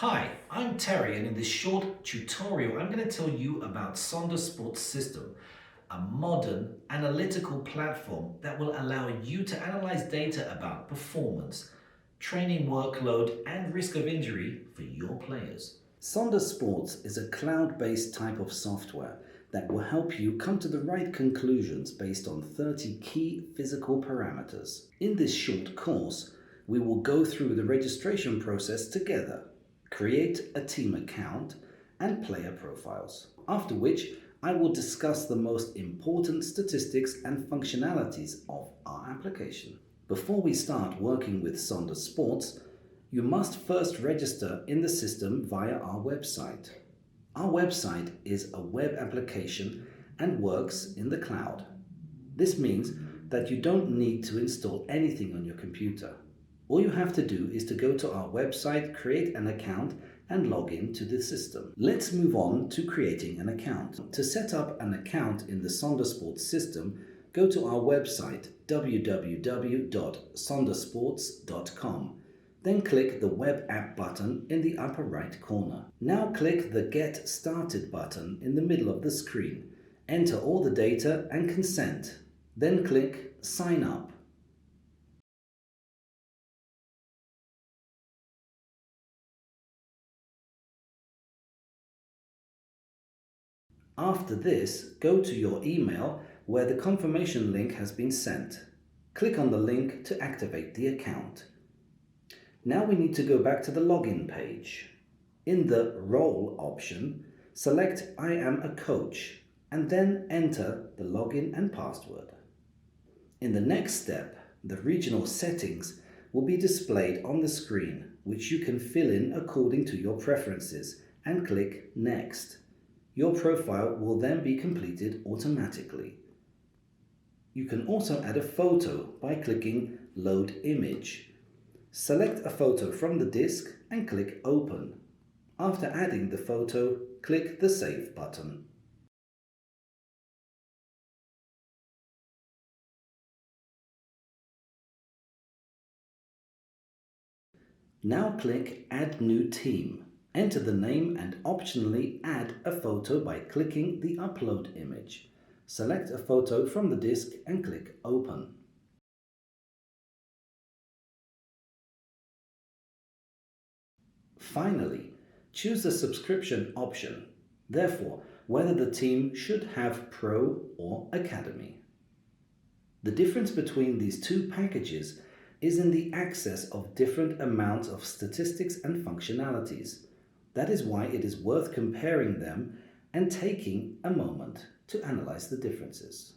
Hi, I'm Terry, and in this short tutorial I'm going to tell you about Sonda Sports System, a modern analytical platform that will allow you to analyze data about performance, training workload and risk of injury for your players. Sonda Sports is a cloud-based type of software that will help you come to the right conclusions based on 30 key physical parameters. In this short course, we will go through the registration process together, create a team account, and player profiles. After which, I will discuss the most important statistics and functionalities of our application. Before we start working with Sonda Sports, you must first register in the system via our website. Our website is a web application and works in the cloud. This means that you don't need to install anything on your computer. All you have to do is to go to our website, create an account, and log in to the system. Let's move on to creating an account. To set up an account in the Sonda Sports system, go to our website www.sondasports.com. Then click the Web App button in the upper right corner. Now click the Get Started button in the middle of the screen. Enter all the data and consent. Then click Sign Up. After this, go to your email where the confirmation link has been sent. Click on the link to activate the account. Now we need to go back to the login page. In the Role option, select I am a coach and then enter the login and password. In the next step, the regional settings will be displayed on the screen, which you can fill in according to your preferences, and click Next. Your profile will then be completed automatically. You can also add a photo by clicking Load Image. Select a photo from the disk and click Open. After adding the photo, click the Save button. Now click Add New Team. Enter the name and optionally add a photo by clicking the Upload image. Select a photo from the disk and click Open. Finally, choose the subscription option, therefore whether the team should have Pro or Academy. The difference between these two packages is in the access of different amounts of statistics and functionalities. That is why it is worth comparing them and taking a moment to analyze the differences.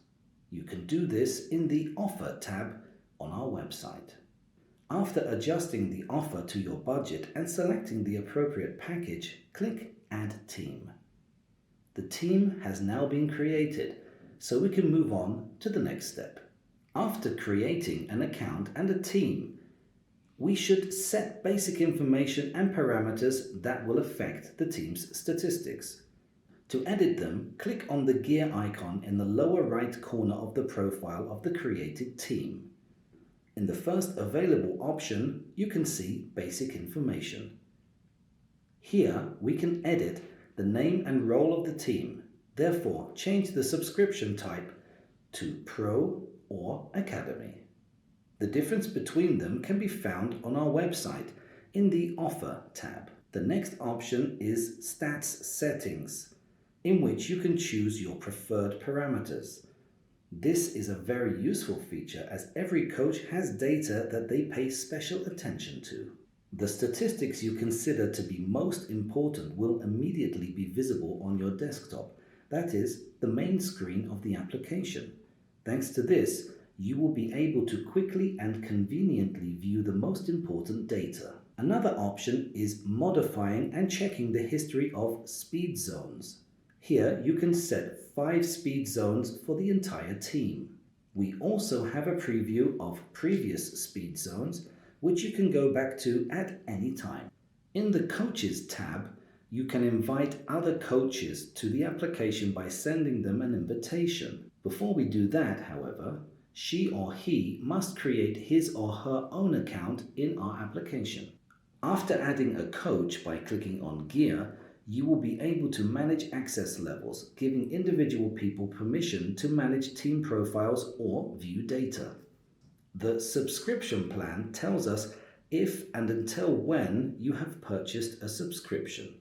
You can do this in the Offer tab on our website. After adjusting the offer to your budget and selecting the appropriate package, click Add Team. The team has now been created, so we can move on to the next step. After creating an account and a team, we should set basic information and parameters that will affect the team's statistics. To edit them, click on the gear icon in the lower right corner of the profile of the created team. In the first available option, you can see basic information. Here, we can edit the name and role of the team. Therefore, change the subscription type to Pro or Academy. The difference between them can be found on our website in the Offer tab. The next option is Stats Settings, in which you can choose your preferred parameters. This is a very useful feature as every coach has data that they pay special attention to. The statistics you consider to be most important will immediately be visible on your desktop, that is, the main screen of the application. Thanks to this, you will be able to quickly and conveniently view the most important data. Another option is modifying and checking the history of speed zones. Here you can set 5 speed zones for the entire team. We also have a preview of previous speed zones, which you can go back to at any time. In the Coaches tab, you can invite other coaches to the application by sending them an invitation. Before we do that, however, she or he must create his or her own account in our application. After adding a coach by clicking on Gear, you will be able to manage access levels, giving individual people permission to manage team profiles or view data. The subscription plan tells us if and until when you have purchased a subscription.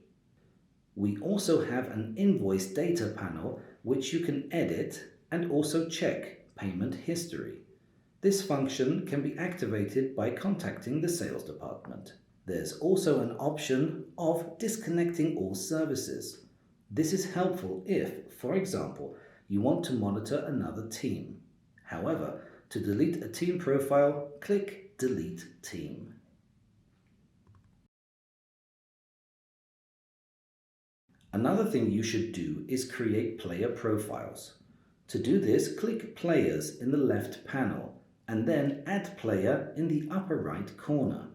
We also have an invoice data panel which you can edit and also check payment history. This function can be activated by contacting the sales department. There's also an option of disconnecting all services. This is helpful if, for example, you want to monitor another team. However, to delete a team profile, click Delete Team. Another thing you should do is create player profiles. To do this, click Players in the left panel and then Add Player in the upper right corner.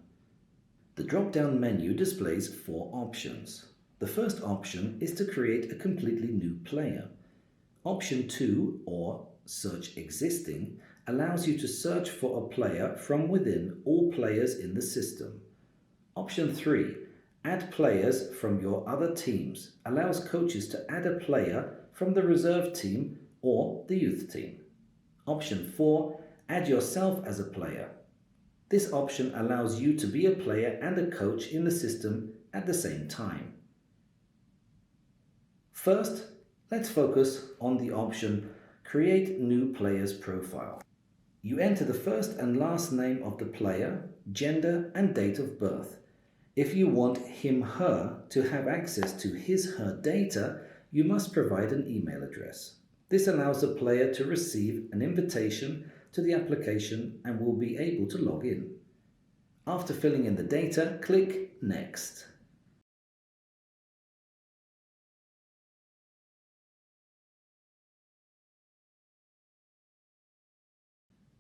The drop-down menu displays 4 options. The first option is to create a completely new player. Option 2, or Search Existing, allows you to search for a player from within all players in the system. Option 3, Add Players from your other teams, allows coaches to add a player from the reserve team or the youth team. Option 4, Add yourself as a player. This option allows you to be a player and a coach in the system at the same time. First, let's focus on the option Create New Player's Profile. You enter the first and last name of the player, gender and date of birth. If you want him/her to have access to his/her data, you must provide an email address. This allows the player to receive an invitation to the application and will be able to log in. After filling in the data, click Next.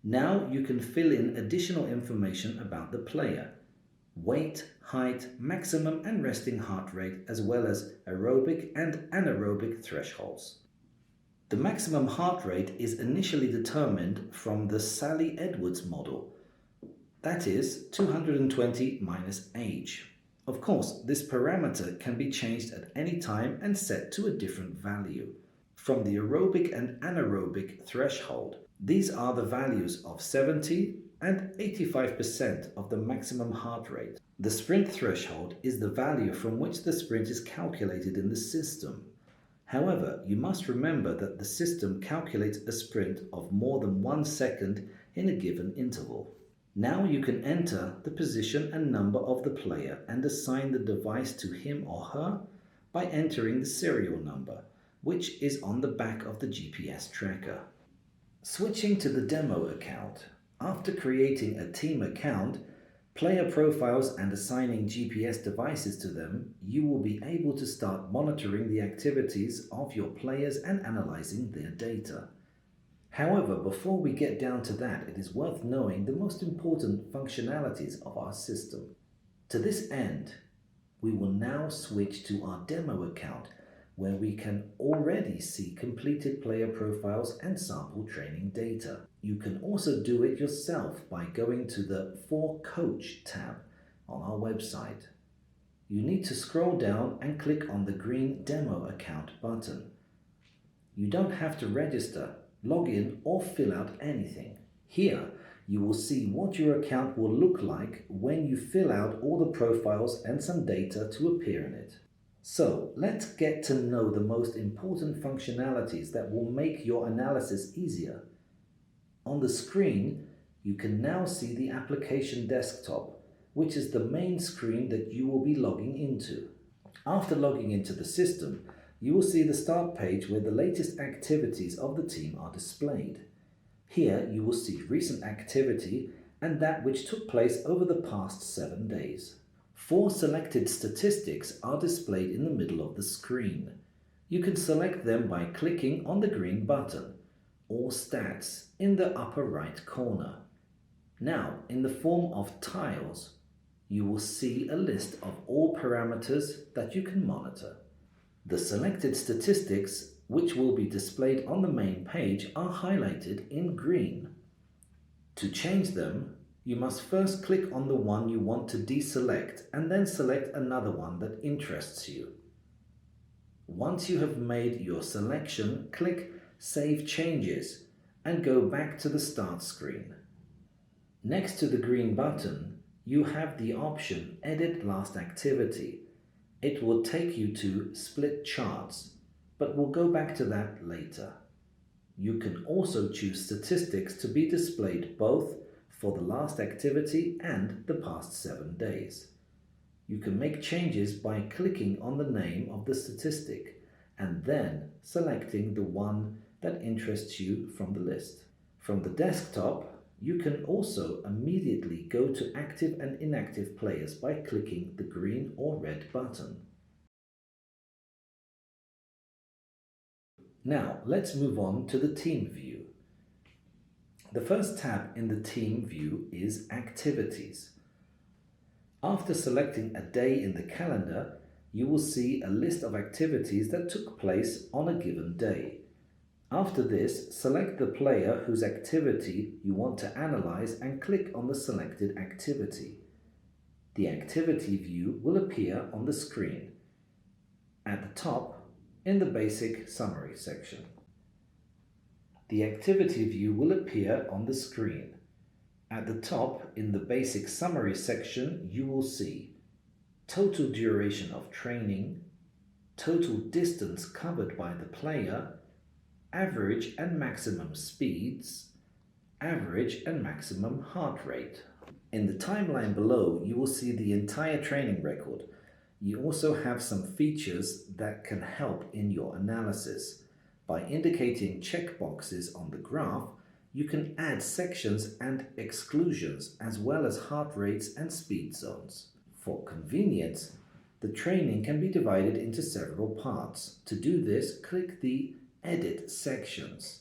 Now you can fill in additional information about the player: weight, height, maximum and resting heart rate, as well as aerobic and anaerobic thresholds. The maximum heart rate is initially determined from the Sally Edwards model, that is 220 minus age. Of course, this parameter can be changed at any time and set to a different value. From the aerobic and anaerobic threshold, these are the values of 70 and 85% of the maximum heart rate. The sprint threshold is the value from which the sprint is calculated in the system. However, you must remember that the system calculates a sprint of more than 1 second in a given interval. Now you can enter the position and number of the player and assign the device to him or her by entering the serial number, which is on the back of the GPS tracker. Switching to the demo account. After creating a team account, player profiles and assigning GPS devices to them, you will be able to start monitoring the activities of your players and analyzing their data. However, before we get down to that, it is worth knowing the most important functionalities of our system. To this end, we will now switch to our demo account, where we can already see completed player profiles and sample training data. You can also do it yourself by going to the For Coach tab on our website. You need to scroll down and click on the green Demo Account button. You don't have to register, log in or fill out anything. Here, you will see what your account will look like when you fill out all the profiles and some data to appear in it. So, let's get to know the most important functionalities that will make your analysis easier. On the screen, you can now see the application desktop, which is the main screen that you will be logging into. After logging into the system, you will see the start page where the latest activities of the team are displayed. Here you will see recent activity and that which took place over the past 7 days. 4 selected statistics are displayed in the middle of the screen. You can select them by clicking on the green button, or Stats, in the upper right corner. Now, in the form of tiles, you will see a list of all parameters that you can monitor. The selected statistics, which will be displayed on the main page, are highlighted in green. To change them, You must first click on the one you want to deselect and then select another one that interests you. Once you have made your selection, click Save Changes and go back to the Start screen. Next to the green button, you have the option Edit Last Activity. It will take you to Split Charts, but we'll go back to that later. You can also choose statistics to be displayed both for the last activity and the past 7 days. You can make changes by clicking on the name of the statistic and then selecting the one that interests you from the list. From the desktop, you can also immediately go to active and inactive players by clicking the green or red button. Now, let's move on to the team view. The first tab in the team view is Activities. After selecting a day in the calendar, you will see a list of activities that took place on a given day. After this, select the player whose activity you want to analyze and click on the selected activity. The activity view will appear on the screen at the top in the basic summary section. The activity view will appear on the screen. At the top in the basic summary section, you will see total duration of training, total distance covered by the player, average and maximum speeds, average and maximum heart rate. In the timeline below, you will see the entire training record. You also have some features that can help in your analysis. By indicating checkboxes on the graph, you can add sections and exclusions as well as heart rates and speed zones. For convenience, the training can be divided into several parts. To do this, click the Edit Sections.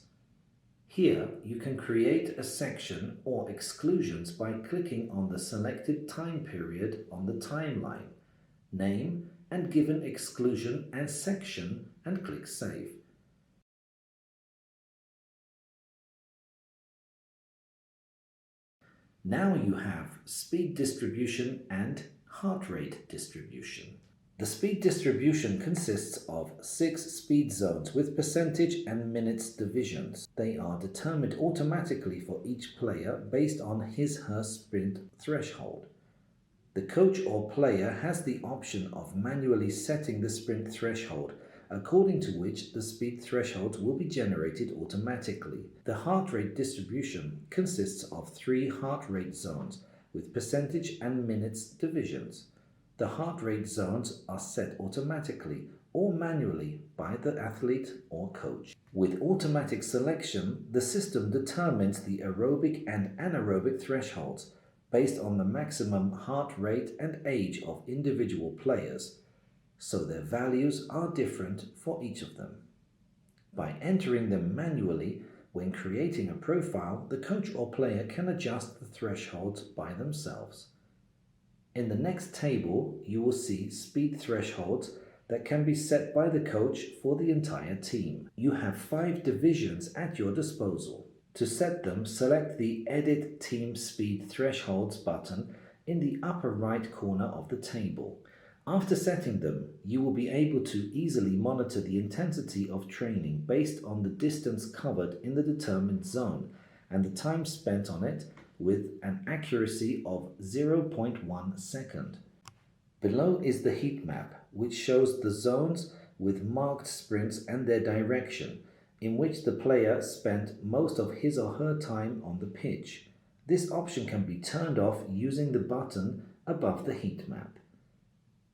Here, you can create a section or exclusions by clicking on the selected time period on the timeline, name and given exclusion and section, and click Save. Now you have speed distribution and heart rate distribution. The speed distribution consists of 6 speed zones with percentage and minutes divisions. They are determined automatically for each player based on his/her sprint threshold. The coach or player has the option of manually setting the sprint threshold, according to which the speed thresholds will be generated automatically. The heart rate distribution consists of 3 heart rate zones with percentage and minutes divisions. The heart rate zones are set automatically or manually by the athlete or coach. With automatic selection, the system determines the aerobic and anaerobic thresholds based on the maximum heart rate and age of individual players, so their values are different for each of them. By entering them manually, when creating a profile, the coach or player can adjust the thresholds by themselves. In the next table, you will see speed thresholds that can be set by the coach for the entire team. You have 5 divisions at your disposal. To set them, select the Edit Team Speed Thresholds button in the upper right corner of the table. After setting them, you will be able to easily monitor the intensity of training based on the distance covered in the determined zone and the time spent on it, with an accuracy of 0.1 second. Below is the heat map, which shows the zones with marked sprints and their direction, in which the player spent most of his or her time on the pitch. This option can be turned off using the button above the heat map.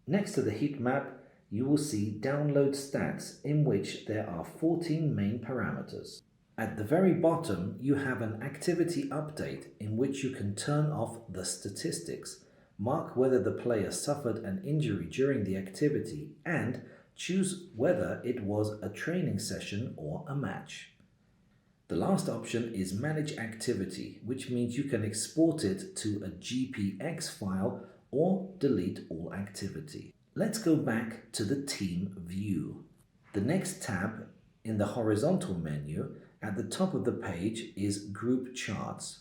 Next to the heat map, you will see Download Stats, in which there are 14 main parameters. At the very bottom, you have an activity update in which you can turn off the statistics, mark whether the player suffered an injury during the activity, and choose whether it was a training session or a match. The last option is Manage Activity, which means you can export it to a GPX file or delete all activity. Let's go back to the team view. The next tab in the horizontal menu at the top of the page is Group Charts.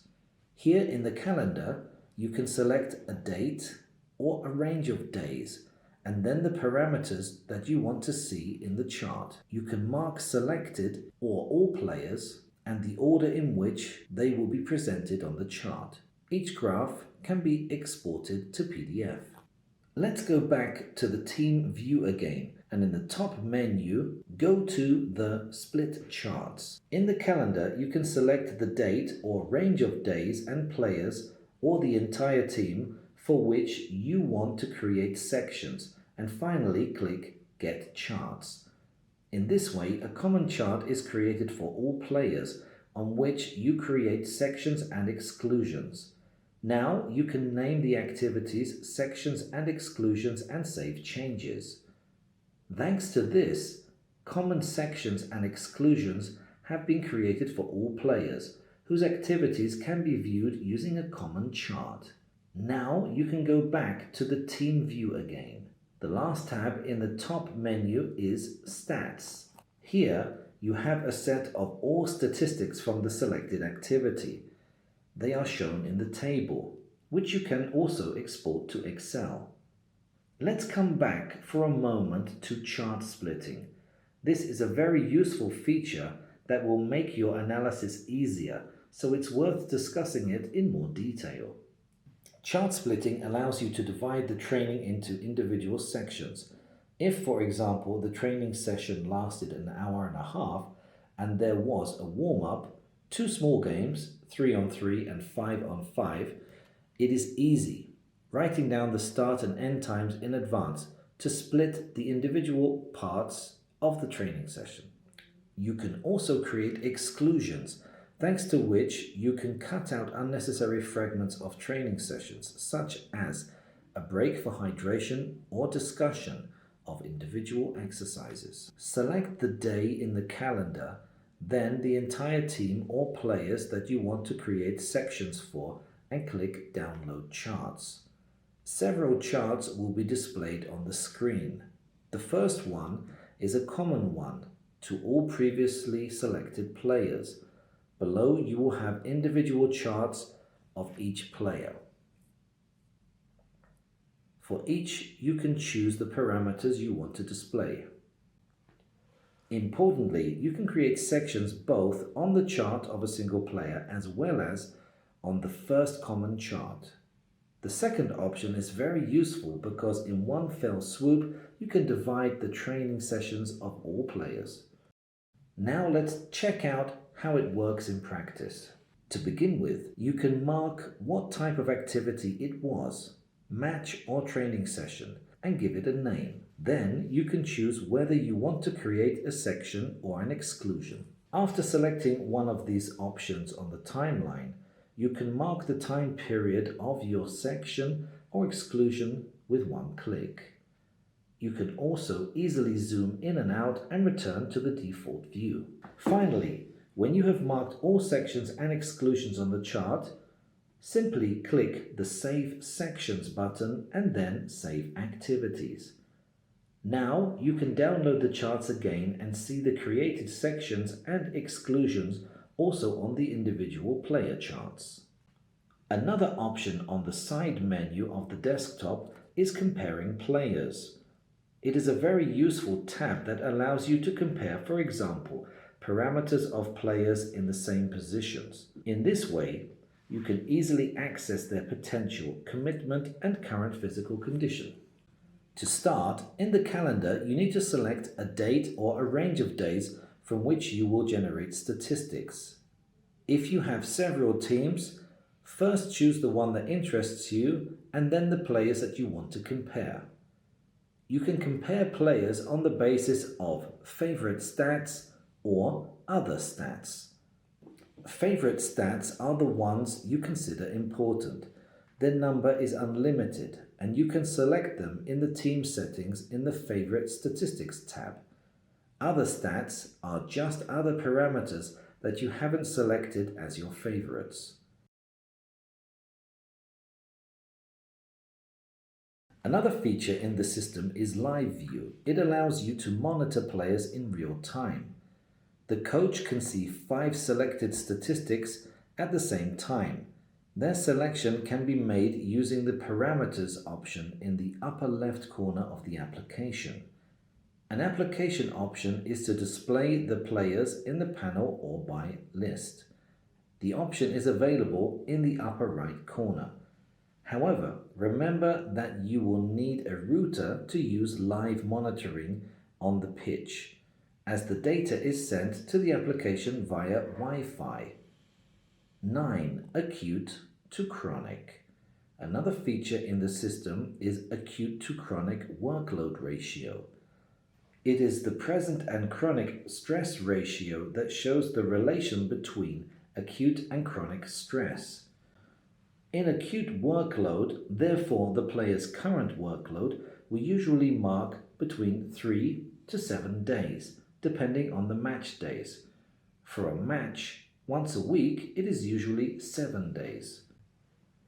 Here in the calendar, you can select a date or a range of days, and then the parameters that you want to see in the chart. You can mark selected or all players and the order in which they will be presented on the chart. Each graph can be exported to PDF. Let's go back to the team view again, and in the top menu, go to the split charts. In the calendar, you can select the date or range of days and players or the entire team for which you want to create sections, and finally click Get Charts. In this way, a common chart is created for all players on which you create sections and exclusions. Now you can name the activities, sections and exclusions and save changes. Thanks to this, common sections and exclusions have been created for all players, whose activities can be viewed using a common chart. Now you can go back to the team view again. The last tab in the top menu is Stats. Here you have a set of all statistics from the selected activity. They are shown in the table, which you can also export to Excel. Let's come back for a moment to chart splitting. This is a very useful feature that will make your analysis easier, so it's worth discussing it in more detail. Chart splitting allows you to divide the training into individual sections. If, for example, the training session lasted an hour and a half and there was a warm-up, 2 small games, 3-on-3 and 5-on-5, it is easy, writing down the start and end times in advance to split the individual parts of the training session. You can also create exclusions, thanks to which you can cut out unnecessary fragments of training sessions, such as a break for hydration or discussion of individual exercises. Select the day in the calendar, then the entire team or players that you want to create sections for, and click Download Charts. Several charts will be displayed on the screen. The first one is a common one to all previously selected players. Below you will have individual charts of each player. For each, you can choose the parameters you want to display. Importantly, you can create sections both on the chart of a single player as well as on the first common chart. The second option is very useful because in one fell swoop you can divide the training sessions of all players. Now let's check out how it works in practice. To begin with, you can mark what type of activity it was, match or training session, and give it a name. Then you can choose whether you want to create a section or an exclusion. After selecting one of these options on the timeline, you can mark the time period of your section or exclusion with one click. You can also easily zoom in and out and return to the default view. Finally, when you have marked all sections and exclusions on the chart, simply click the Save Sections button and then Save Activities. Now you can download the charts again and see the created sections and exclusions also on the individual player charts. Another option on the side menu of the desktop is Comparing Players. It is a very useful tab that allows you to compare, for example, parameters of players in the same positions. In this way, you can easily access their potential, commitment, and current physical condition. To start, in the calendar, you need to select a date or a range of days from which you will generate statistics. If you have several teams, first choose the one that interests you and then the players that you want to compare. You can compare players on the basis of favorite stats or other stats. Favorite stats are the ones you consider important. Their number is unlimited and you can select them in the team settings in the Favorite Statistics tab. Other stats are just other parameters that you haven't selected as your favorites. Another feature in the system is Live View. It allows you to monitor players in real time. The coach can see 5 selected statistics at the same time. Their selection can be made using the Parameters option in the upper left corner of the application. An application option is to display the players in the panel or by list. The option is available in the upper right corner. However, remember that you will need a router to use live monitoring on the pitch, as the data is sent to the application via Wi-Fi. 9. Acute to chronic. Another feature in the system is acute to chronic workload ratio. It is the present and chronic stress ratio that shows the relation between acute and chronic stress. In acute workload, therefore, the player's current workload will usually mark between 3 to 7 days, depending on the match days. For a match, once a week, it is usually 7 days.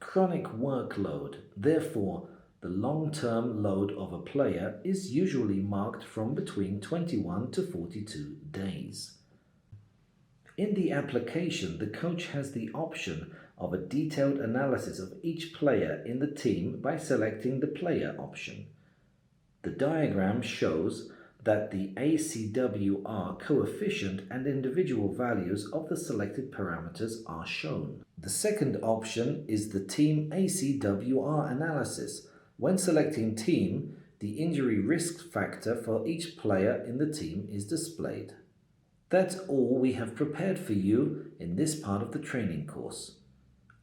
Chronic workload, therefore, the long-term load of a player is usually marked from between 21 to 42 days. In the application, the coach has the option of a detailed analysis of each player in the team by selecting the player option. The diagram shows that the ACWR coefficient and individual values of the selected parameters are shown. The second option is the team ACWR analysis. When selecting team, the injury risk factor for each player in the team is displayed. That's all we have prepared for you in this part of the training course.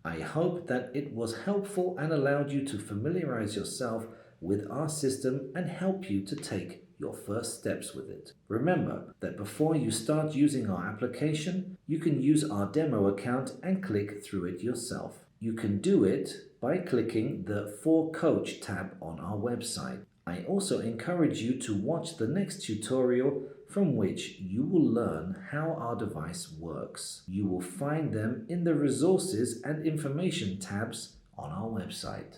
I hope that it was helpful and allowed you to familiarize yourself with our system and help you to take your first steps with it. Remember that before you start using our application, you can use our demo account and click through it yourself. You can do it by clicking the For Coach tab on our website. I also encourage you to watch the next tutorial from which you will learn how our device works. You will find them in the Resources and Information tabs on our website.